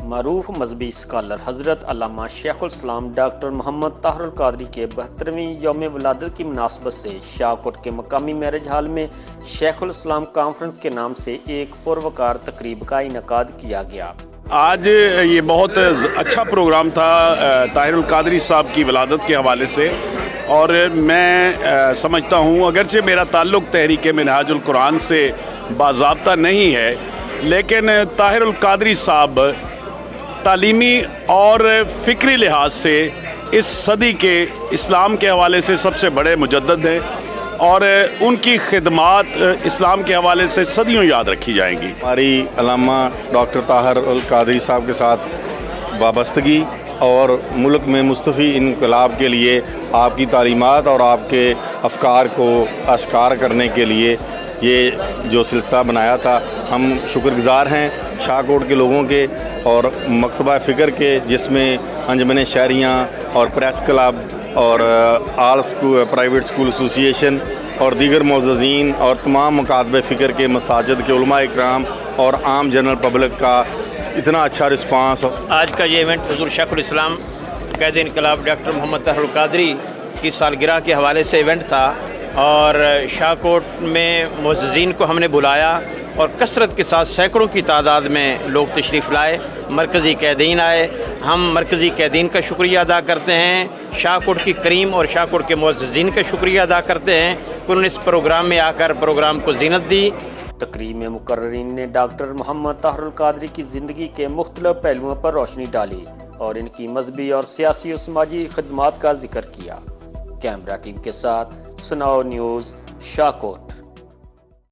معروف مذہبی اسکالر حضرت علامہ شیخ الاسلام ڈاکٹر محمد طاہر القادری کے 72ویں یوم ولادت کی مناسبت سے شاہکوٹ کے مقامی میرج ہال میں شیخ الاسلام کانفرنس کے نام سے ایک پروقار تقریب کا انعقاد کیا گیا۔ آج یہ بہت اچھا پروگرام تھا طاہر القادری صاحب کی ولادت کے حوالے سے، اور میں سمجھتا ہوں اگرچہ میرا تعلق تحریک منہاج القرآن سے باضابطہ نہیں ہے، لیکن طاہر القادری صاحب تعلیمی اور فکری لحاظ سے اس صدی کے اسلام کے حوالے سے سب سے بڑے مجدد ہیں، اور ان کی خدمات اسلام کے حوالے سے صدیوں یاد رکھی جائیں گی۔ ہماری علامہ ڈاکٹر طاہر القادری صاحب کے ساتھ وابستگی اور ملک میں مستفی انقلاب کے لیے آپ کی تعلیمات اور آپ کے افکار کو اشکار کرنے کے لیے یہ جو سلسلہ بنایا تھا، ہم شکر گزار ہیں شاہکوٹ کے لوگوں کے اور مکتبہ فکر کے، جس میں انجمن شہریاں اور پریس کلب اور آل پرائیویٹ اسکول ایسوسی ایشن اور دیگر معززین اور تمام مکاتب فکر کے مساجد کے علماء اکرام اور عام جنرل پبلک کا اتنا اچھا رسپانس۔ آج کا یہ ایونٹ حضور شیخ الاسلام قائد انقلاب ڈاکٹر محمد طاہر القادری کی سالگرہ کے حوالے سے ایونٹ تھا، اور شاہکوٹ میں معززین کو ہم نے بلایا اور کثرت کے ساتھ سینکڑوں کی تعداد میں لوگ تشریف لائے، مرکزی قیدین آئے۔ ہم مرکزی قیدین کا شکریہ ادا کرتے ہیں، شاہکوٹ کی کریم اور شاہکوٹ کے معززین کا شکریہ ادا کرتے ہیں کہ انہوں نے اس پروگرام میں آ کر پروگرام کو زینت دی۔ تقریب میں مقررین نے ڈاکٹر محمد طاہر القادری کی زندگی کے مختلف پہلوؤں پر روشنی ڈالی اور ان کی مذہبی اور سیاسی و سماجی خدمات کا ذکر کیا۔ کیمرہ ٹیم کے ساتھ سناؤ نیوز، شاہکوٹ۔